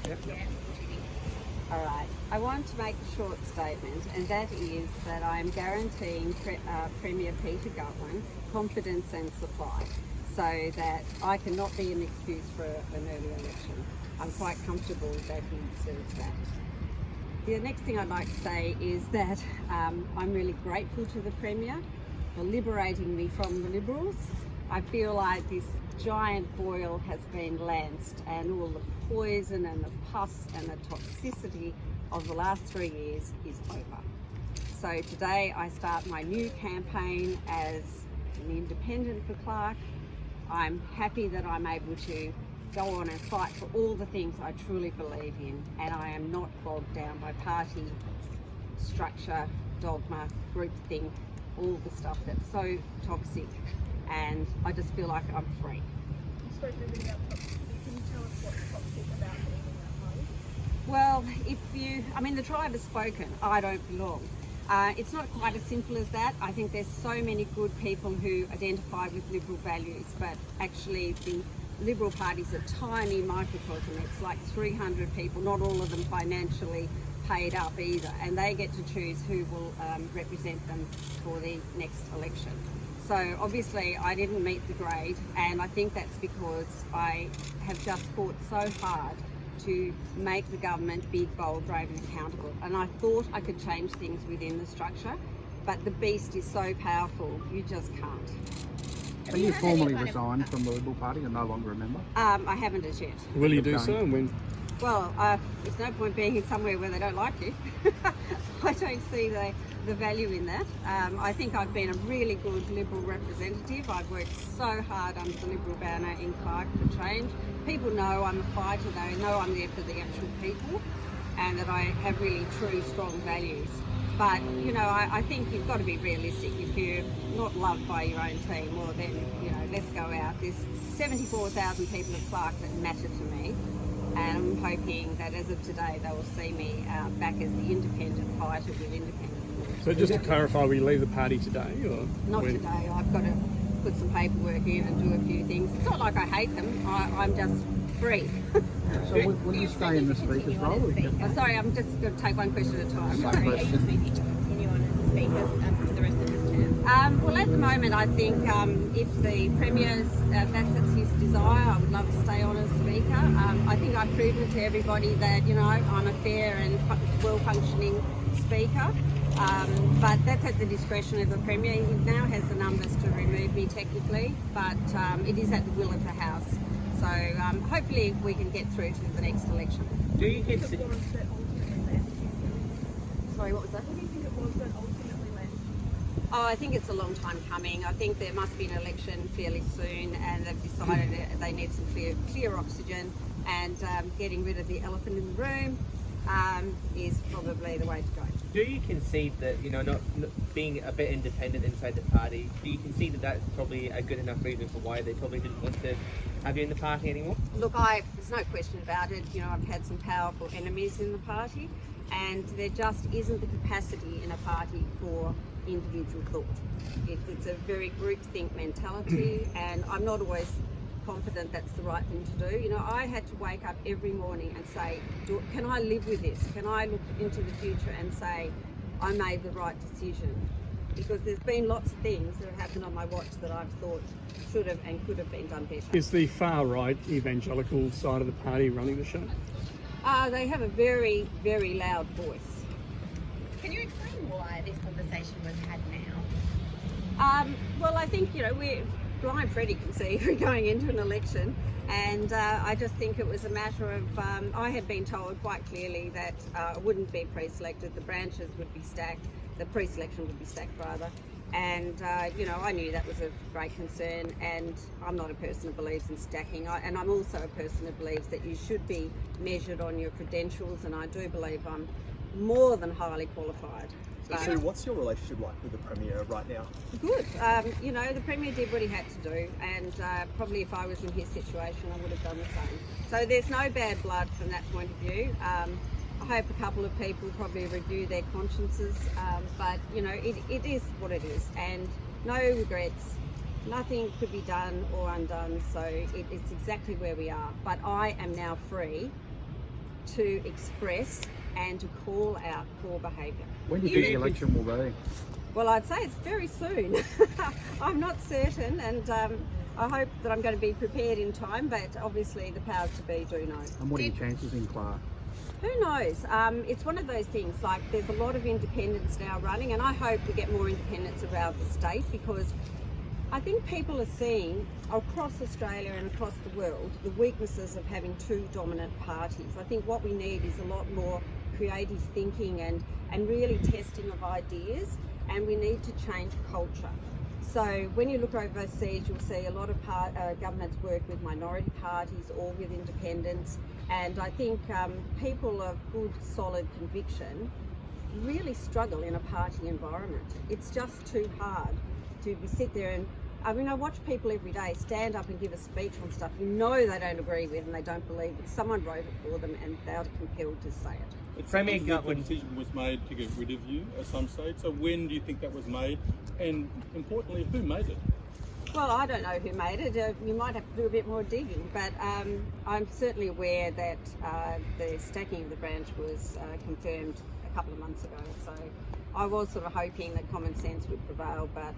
Yep. Yeah. All right. I want to make a short statement, and that is that I am guaranteeing Premier Peter Gutwin confidence and supply, so that I cannot be an excuse for an early election. I'm quite comfortable that he deserves that. The next thing I'd like to say is that I'm really grateful to the Premier for liberating me from the Liberals. I feel like this giant boil has been lanced, and all the poison and the pus and the toxicity of the last 3 years is over. So today I start my new campaign as an independent for Clark. I'm happy that I'm able to go on and fight for all the things I truly believe in, and I am not bogged down by party structure, dogma, groupthink, all the stuff that's so toxic, and I just feel like I'm free. You spoke a bit about toxicity. Can you tell us what's toxic about being in that party? Well, the tribe has spoken, I don't belong. It's not quite as simple as that. I think there's so many good people who identify with Liberal values, but actually the Liberal Party's a tiny microcosm. It's like 300 people, not all of them financially paid up either, and they get to choose who will represent them for the next election. So obviously I didn't meet the grade, and I think that's because I have just fought so hard to make the government big, bold, brave and accountable. And I thought I could change things within the structure, but the beast is so powerful, you just can't. Are you formally resigned from the Liberal Party and no longer a member? I haven't as yet. Will you do so, and when? Well, there's no point being in somewhere where they don't like you. I don't see the value in that. I think I've been a really good Liberal representative. I've worked so hard under the Liberal banner in Clark for change. People know I'm a fighter, they know I'm there for the actual people, and that I have really true, strong values. But, I think you've got to be realistic. If you're not loved by your own team, well then, let's go out. There's 74,000 people at Clark that matter to me, and I'm hoping that as of today they will see me back as the independent fighter with independent. So just to clarify, will you leave the party today, or Not when? today. I've got to put some paperwork in and do a few things. It's not like I hate them. I'm just free. So will you stay in the Speaker's role? Or you I'm sorry, I'm just going to take one question at a time. Sorry, are you speaking to continue on as Speaker for the rest of this term? Well, at the moment, I think if the Premier's, that's his desire, I would love to stay on as Speaker. I think I've proven to everybody that, I'm a fair and well-functioning Speaker. But that's at the discretion of the Premier. He now has the numbers to remove me technically, but it is at the will of the House. So hopefully we can get through to the next election. Do you think it was that ultimately left? Sorry, what was that? What do you think it was that ultimately left? Oh, I think it's a long time coming. I think there must be an election fairly soon, and they've decided that they need some clear oxygen, and getting rid of the elephant in the room is probably the way to go. Do you concede that, not being a bit independent inside the party, do you concede that that's probably a good enough reason for why they probably didn't want to have you in the party anymore? Look, there's no question about it. I've had some powerful enemies in the party, and there just isn't the capacity in a party for individual thought. It's a very groupthink mentality, and I'm not always confident that's the right thing to do. I had to wake up every morning and say, can I live with this? Can I look into the future and say, I made the right decision? Because there's been lots of things that have happened on my watch that I've thought should have and could have been done better. Is the far-right evangelical side of the party running the show? They have a very, very loud voice. Can you explain why this conversation was had now? Well, I think, Blind Freddie can see we're going into an election, and I just think it was a matter of, I had been told quite clearly that I wouldn't be pre-selected, the branches would be stacked, the pre-selection would be stacked rather, and I knew that was of great concern, and I'm not a person who believes in stacking, and I'm also a person who believes that you should be measured on your credentials, and I do believe I'm more than highly qualified. So Sue, what's your relationship like with the Premier right now? Good. The Premier did what he had to do, and probably if I was in his situation, I would have done the same. So there's no bad blood from that point of view. I hope a couple of people probably review their consciences, but it is what it is, and no regrets. Nothing could be done or undone, so it's exactly where we are. But I am now free to express and to call out poor behaviour. When do you think the election will be? Well, I'd say it's very soon. I'm not certain, and I hope that I'm going to be prepared in time, but obviously the powers to be do know. And what are your chances in Clark? Who knows? It's one of those things, like there's a lot of independents now running, and I hope we get more independents around the state, because I think people are seeing across Australia and across the world the weaknesses of having two dominant parties. I think what we need is a lot more creative thinking and really testing of ideas, and we need to change culture. So when you look overseas, you'll see a lot of governments work with minority parties or with independents, and I think people of good, solid conviction really struggle in a party environment. It's just too hard to sit there and, I mean, I watch people every day stand up and give a speech on stuff you know they don't agree with and they don't believe it. Someone wrote it for them and they are compelled to say it. It Premier seems that the Gutwin. decision was made to get rid of you at some stage. So when do you think that was made? And importantly, who made it? Well, I don't know who made it. You might have to do a bit more digging, but I'm certainly aware that the stacking of the branch was confirmed a couple of months ago. So I was sort of hoping that common sense would prevail, but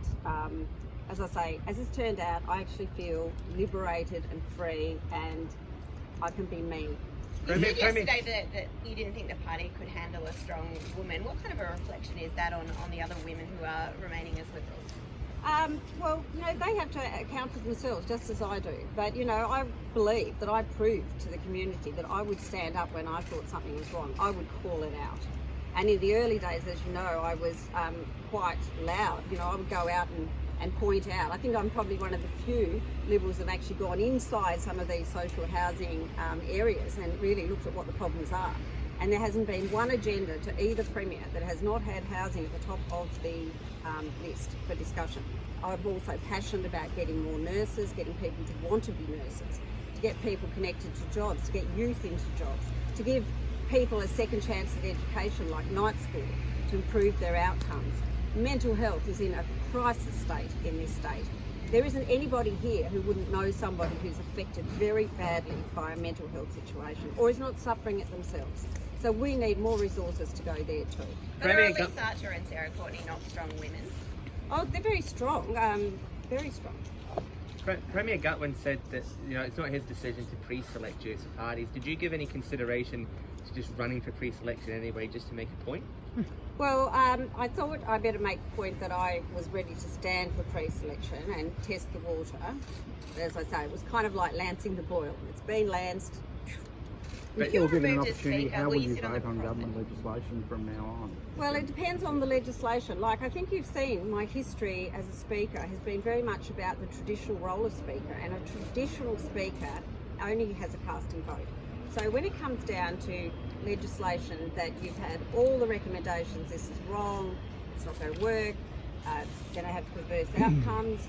as I say, as it's turned out, I actually feel liberated and free, and I can be me. You said yesterday that you didn't think the party could handle a strong woman. What kind of a reflection is that on the other women who are remaining as Liberals? Well, you know, they have to account for themselves just as I do. But, you know, I believe that I proved to the community that I would stand up when I thought something was wrong. I would call it out. And in the early days, as you know, I was quite loud. You know, I would go out and point out. I think I'm probably one of the few Liberals that have actually gone inside some of these social housing areas and really looked at what the problems are. And there hasn't been one agenda to either Premier that has not had housing at the top of the list for discussion. I'm also passionate about getting more nurses, getting people to want to be nurses, to get people connected to jobs, to get youth into jobs, to give people a second chance at education like night school, to improve their outcomes. Mental health is in a crisis state in this state. There isn't anybody here who wouldn't know somebody who's affected very badly by a mental health situation or is not suffering it themselves. So we need more resources to go there too. But are Lisa Archer and Sarah Courtney not strong women? Oh, they're very strong, very strong. Premier Gutwin said that, you know, it's not his decision to pre-select you to parties. Did you give any consideration to just running for pre-selection anyway, just to make a point? Well, I thought I better make the point that I was ready to stand for pre-selection and test the water. As I say, it was kind of like lancing the boil. It's been lanced. If you were given an removed as opportunity, Speaker, how will would you you sit on vote the on cross government legislation from now on? Well, it depends on the legislation. Like, I think you've seen my history as a speaker has been very much about the traditional role of speaker, and a traditional speaker only has a casting vote. So when it comes down to legislation that you've had all the recommendations, this is wrong, it's not going to work, it's going to have perverse outcomes,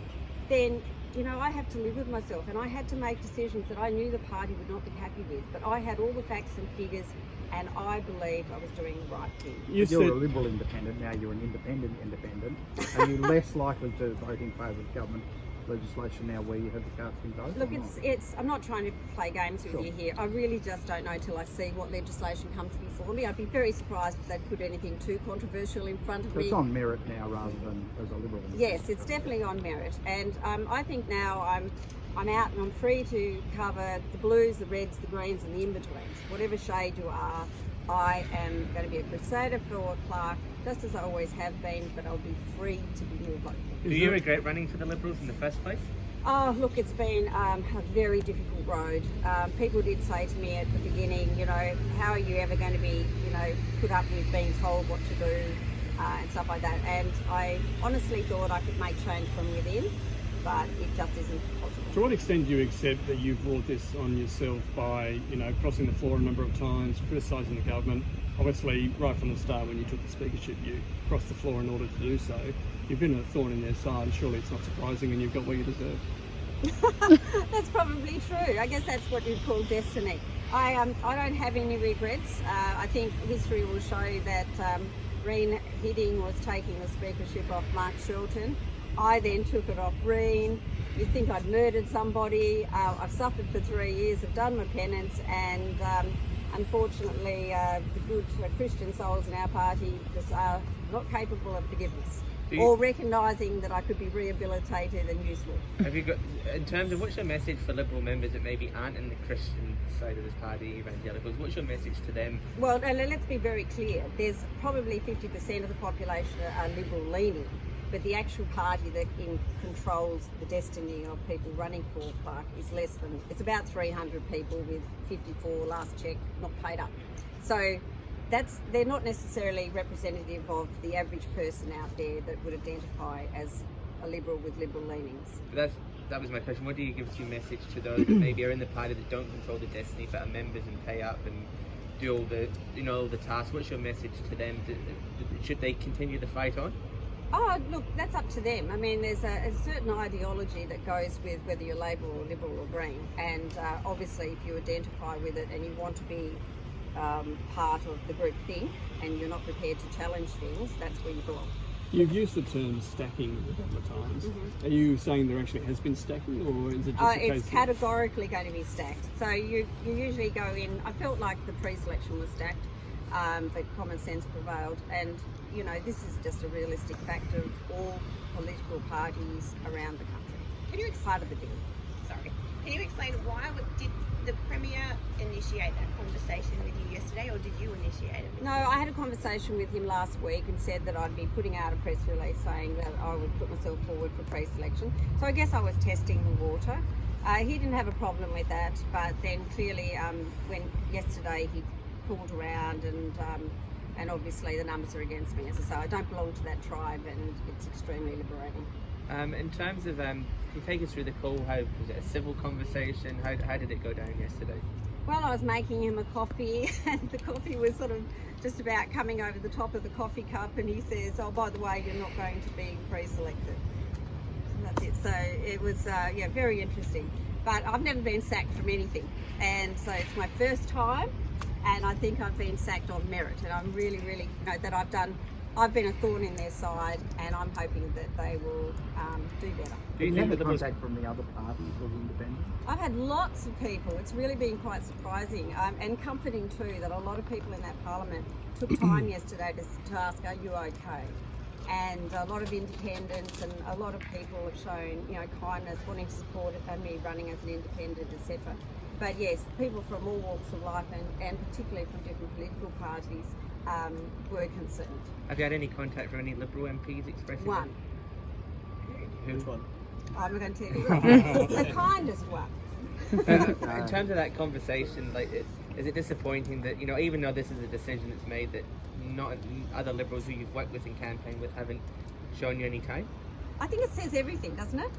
then, you know, I have to live with myself, and I had to make decisions that I knew the party would not be happy with, but I had all the facts and figures, and I believed I was doing the right thing. You're a Liberal independent, now you're an independent. Are you less likely to vote in favour of government legislation now where you have the casting vote? Look, it's. I'm not trying to play games with you here. I really just don't know till I see what legislation comes before me. I'd be very surprised if they'd put anything too controversial in front of me. It's on merit now rather than as a Liberal. Yes, it's definitely on merit, and I think now I'm out and I'm free to cover the blues, the reds, the greens, and the in-betweens. Whatever shade you are, I am going to be a crusader for Clark, just as I always have been, but I'll be free to be more vocal. Do you regret running for the Liberals in the first place? Oh, look, it's been a very difficult road. People did say to me at the beginning, you know, how are you ever going to be, you know, put up with being told what to do and stuff like that. And I honestly thought I could make change from within, but it just isn't possible. To what extent do you accept that you've brought this on yourself by, you know, crossing the floor a number of times, criticising the government? Obviously, right from the start when you took the speakership, you crossed the floor in order to do so. You've been a thorn in their side, and surely it's not surprising, and you've got what you deserve. That's probably true. I guess that's what you'd call destiny. I don't have any regrets. I think history will show that Reen Hidding was taking the speakership off Mark Shelton. I then took it off Reen. You'd think I'd murdered somebody. I've suffered for 3 years. I've done my penance, and unfortunately, the good Christian souls in our party just are not capable of forgiveness or recognising that I could be rehabilitated and useful. Have you got, in terms of what's your message for Liberal members that maybe aren't in the Christian side of this party, evangelicals? What's your message to them? Well, let's be very clear. There's probably 50% of the population are Liberal leaning, but the actual party that controls the destiny of people running for Clark is less than, it's about 300 people with 54 last check not paid up. So they're not necessarily representative of the average person out there that would identify as a Liberal with Liberal leanings. That was my question. What do you give as your message to those that maybe are in the party that don't control the destiny but are members and pay up and do all the, all the tasks? What's your message to them? Should they continue the fight on? Oh, look, that's up to them. I mean, there's a certain ideology that goes with whether you're Labor or Liberal or Green, and obviously if you identify with it and you want to be part of the group thing and you're not prepared to challenge things, that's where you belong. You've used the term stacking a couple of times. Are you saying there actually has been stacking, or is it just a case it's categorically going to be stacked. So you usually go in, I felt like the pre-selection was stacked, but common sense prevailed, and this is just a realistic fact of all political parties around the country. It's part of the deal. Sorry. Can you explain why did the Premier initiate that conversation with you yesterday, or did you initiate it? No, I had a conversation with him last week and said that I'd be putting out a press release saying that I would put myself forward for pre-selection. So I guess I was testing the water. He didn't have a problem with that, but then clearly when yesterday he pulled around and obviously the numbers are against me. As I say, I don't belong to that tribe, and it's extremely liberating. In terms of, can you take us through the call? How was it a civil conversation? How did it go down yesterday? Well, I was making him a coffee, and the coffee was sort of just about coming over the top of the coffee cup, and he says, "Oh, by the way, you're not going to be pre-selected." And that's it. So it was, very interesting. But I've never been sacked from anything, and so it's my first time, and I think I've been sacked on merit, and I'm really, really, that I've been a thorn in their side, and I'm hoping that they will do better. Do you Have you think had that contact from the other parties or the independents? I've had lots of people. It's really been quite surprising and comforting too that a lot of people in that parliament took time yesterday to ask, "Are you okay?" And a lot of independents and a lot of people have shown, kindness, wanting to support me running as an independent, etc. But yes, people from all walks of life and particularly from different political parties were concerned. Have you had any contact from any Liberal MPs expressing? One. Who? Which one? I'm going to tell you. The kindest one. In terms of that conversation, is it disappointing that even though this is a decision that's made, that not other Liberals who you've worked with and campaigned with haven't shown you any time? I think it says everything, doesn't it?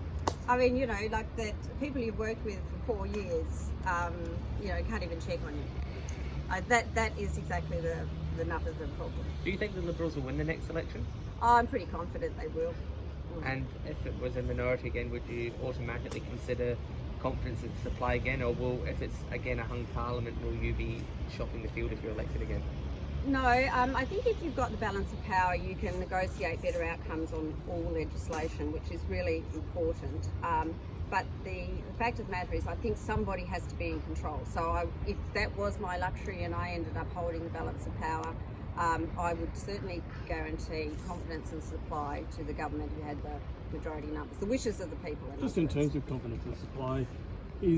I mean, like that people you've worked with for 4 years, can't even check on you. That is exactly the nub of the problem. Do you think the Liberals will win the next election? I'm pretty confident they will. And if it was a minority again, would you automatically consider confidence in supply again, or if it's again a hung parliament, will you be shopping the field if you're elected again? No, I think if you've got the balance of power, you can negotiate better outcomes on all legislation, which is really important. But the fact of the matter is, I think somebody has to be in control. So if that was my luxury and I ended up holding the balance of power, I would certainly guarantee confidence and supply to the government who had the majority numbers, the wishes of the people. Just in terms of confidence and supply, can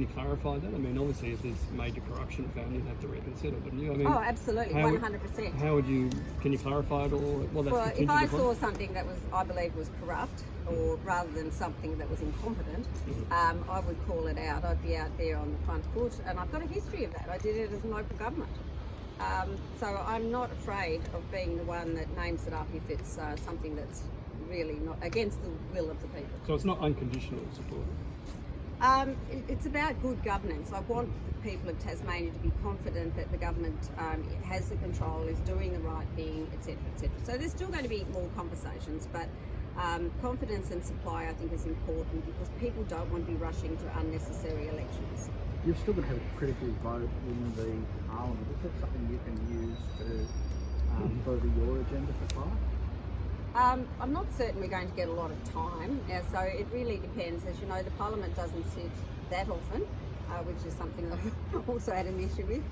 you clarify that? I mean, obviously if there's major corruption found, you'd have to reconsider, wouldn't you? Oh, absolutely, 100%. How would you, can you clarify it, or Well, if I saw something that I believe was corrupt, or rather than something that was incompetent, I would call it out. I'd be out there on the front foot, and I've got a history of that. I did it as a local government. So I'm not afraid of being the one that names it up if it's something that's really not against the will of the people. So it's not unconditional support? It's about good governance. I want the people of Tasmania to be confident that the government has the control, is doing the right thing, etc., etc. So there's still going to be more conversations, but confidence and supply, I think, is important because people don't want to be rushing to unnecessary elections. You're still going to have a critical vote in the parliament. Is that something you can use to further your agenda for Clark? I'm not certain we're going to get a lot of time, so it really depends. As you know, the Parliament doesn't sit that often, which is something I've also had an issue with.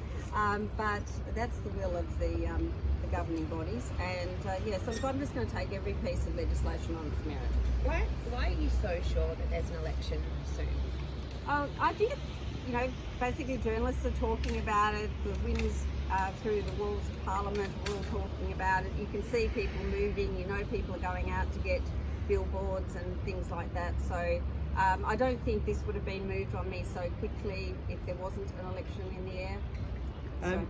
But that's the will of the governing bodies, and so I'm just going to take every piece of legislation on its merit. Why are you so sure that there's an election soon? I think, basically journalists are talking about it, the winds through the walls of Parliament are all talking about it. You can see people moving, people are going out to get billboards and things like that. So I don't think this would have been moved on me so quickly if there wasn't an election in the air.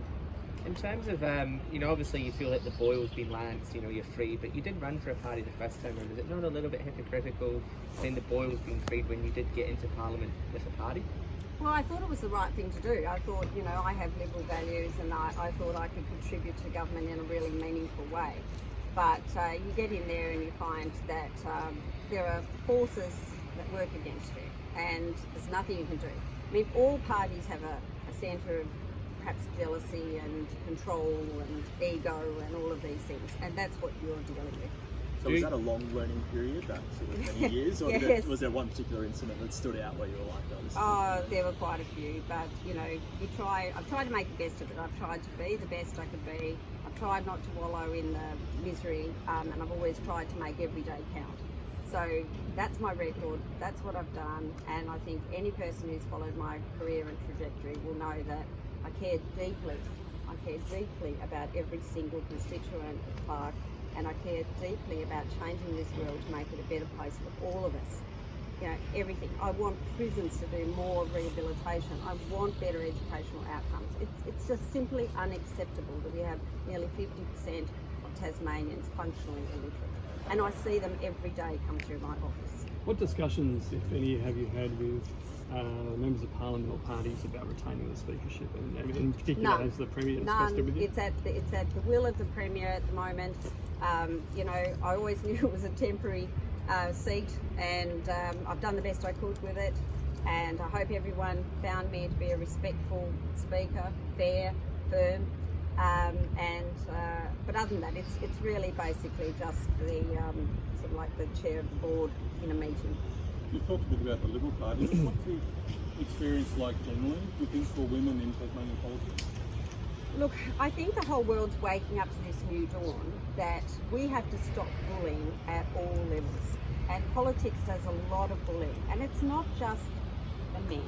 In terms of, obviously you feel that the boil's been lanced, you're free, but you did run for a party the first time around. Is it not a little bit hypocritical saying the boil's been freed when you did get into Parliament with a party? Well, I thought it was the right thing to do. I thought, I have Liberal values, and I thought I could contribute to government in a really meaningful way. But you get in there and you find that there are forces that work against you, and there's nothing you can do. I mean, all parties have a centre of perhaps jealousy and control and ego and all of these things, and that's what you're dealing with. So was that a long learning period, that sort of many years, or Yes. was there one particular incident that stood out where you were like, oh, this is Oh, there were quite a few, but I've tried to make the best of it. I've tried to be the best I could be. I've tried not to wallow in the misery, and I've always tried to make every day count. So that's my record, that's what I've done, and I think any person who's followed my career and trajectory will know that I care deeply about every single constituent of Clark, and I care deeply about changing this world to make it a better place for all of us. Everything. I want prisons to do more rehabilitation. I want better educational outcomes. It's just simply unacceptable that we have nearly 50% of Tasmanians functionally illiterate. And I see them every day come through my office. What discussions, if any, have you had with members of Parliament or parties about retaining the speakership, and in particular None. as the Premier discussed it with you? It's at the will of the Premier at the moment. I always knew it was a temporary seat, and I've done the best I could with it, and I hope everyone found me to be a respectful speaker, fair, firm, but other than that, it's really basically just the sort of like the chair of the board in a meeting. You talked a bit about the Liberal Party. What's the experience like generally, do you think, for women in Tasmanian politics? Look, I think the whole world's waking up to this new dawn that we have to stop bullying at all levels. And politics does a lot of bullying. And it's not just the men.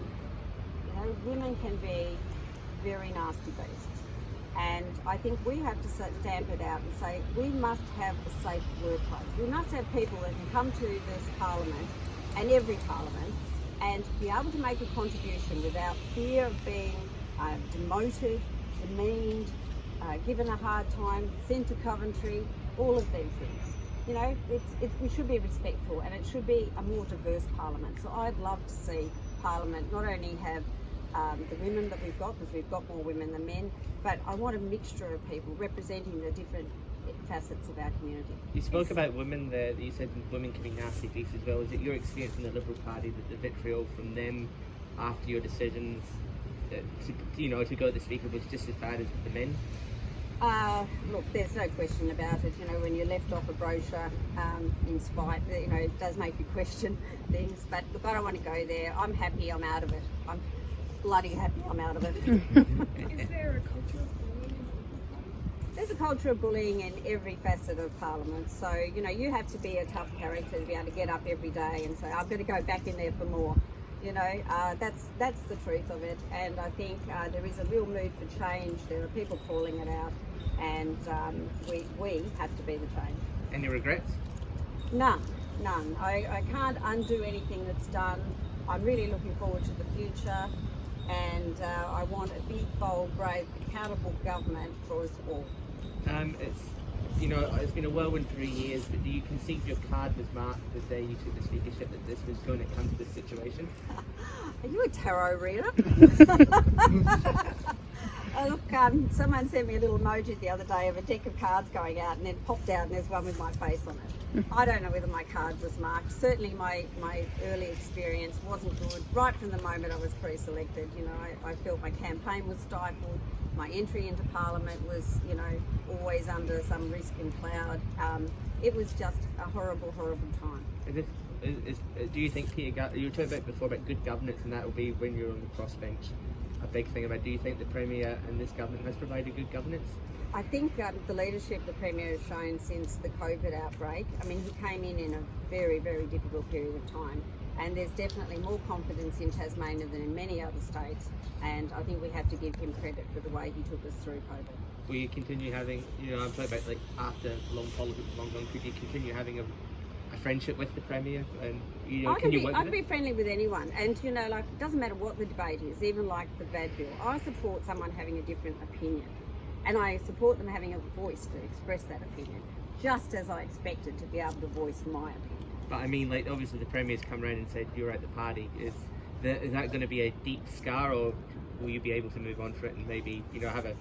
Women can be very nasty beasts. And I think we have to stamp it out and say we must have a safe workplace. We must have people that can come to this Parliament and every Parliament and be able to make a contribution without fear of being demoted, demeaned, given a hard time, sent to Coventry, all of these things. We should be respectful, and it should be a more diverse Parliament. So I'd love to see Parliament not only have the women that we've got, because we've got more women than men, but I want a mixture of people representing the different facets of our community. You spoke about women there, you said women can be nasty beasts as well. Is it your experience in the Liberal Party that the vitriol from them after your decisions to go to the Speaker was just as bad as the men? Look, there's no question about it. When you're left off a brochure in spite, it does make you question things. But look, I don't want to go there. I'm happy I'm out of it. I'm bloody happy I'm out of it. Is there a culture of bullying? There's a culture of bullying in every facet of Parliament. So, you have to be a tough character to be able to get up every day and say, I've got to go back in there for more. That's the truth of it. And I think there is a real mood for change. There are people calling it out. And we have to be the change. Any regrets? None. I can't undo anything that's done. I'm really looking forward to the future, and I want a big, bold, brave, accountable government for us all. It's been a whirlwind 3 years, but do you concede your card was marked the day you took the speakership that this was going to come to this situation? Are you a tarot reader? Look, someone sent me a little emoji the other day of a deck of cards going out, and then popped out and there's one with my face on it. I don't know whether my card was marked. Certainly my early experience wasn't good. Right from the moment I was pre-selected, I felt my campaign was stifled. My entry into Parliament was, always under some risk and cloud. It was just a horrible, horrible time. Do you think you were talking about before about good governance, and that will be when you're on the crossbench? A big thing about. Do you think the Premier and this government has provided good governance? I think the leadership the Premier has shown since the COVID outbreak, I mean, he came in a very, very difficult period of time, and there's definitely more confidence in Tasmania than in many other states, and I think we have to give him credit for the way he took us through COVID. Will you continue having, I'm talking about like after long politics, long gone, could you continue having a friendship with the Premier? And I'd be friendly with anyone, and like, it doesn't matter what the debate is, even like the VAD bill. I support someone having a different opinion, and I support them having a voice to express that opinion, just as I expected to be able to voice my opinion. But I mean, like, obviously the Premier's come around and said you're at the party. Is that going to be a deep scar, or will you be able to move on for it and maybe, have a...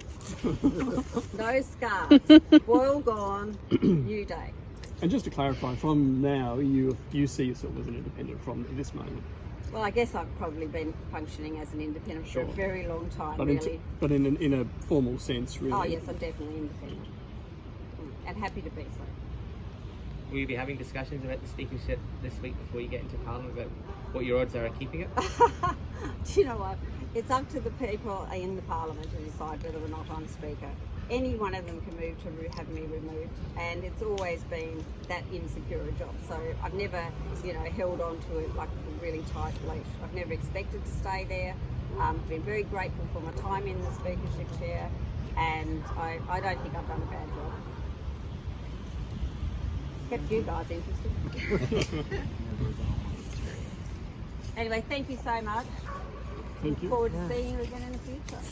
No scars. Boil gone, new day. And just to clarify, from now, you see yourself as an independent from this moment. Well, I guess I've probably been functioning as an independent for a very long time, But really. But in a formal sense, really. Oh yes, I'm definitely independent. And happy to be so. Will you be having discussions about the speakership this week before you get into Parliament about what your odds are of keeping it? Do you know what? It's up to the people in the Parliament to decide whether or not I'm Speaker. Any one of them can move to have me removed, and it's always been that insecure a job. So I've never, held on to it like a really tight leash. I've never expected to stay there. I've been very grateful for my time in the Speakership chair, and I don't think I've done a bad job. Kept you guys interested. Anyway, thank you so much. Thank you. Look forward to seeing you again in the future.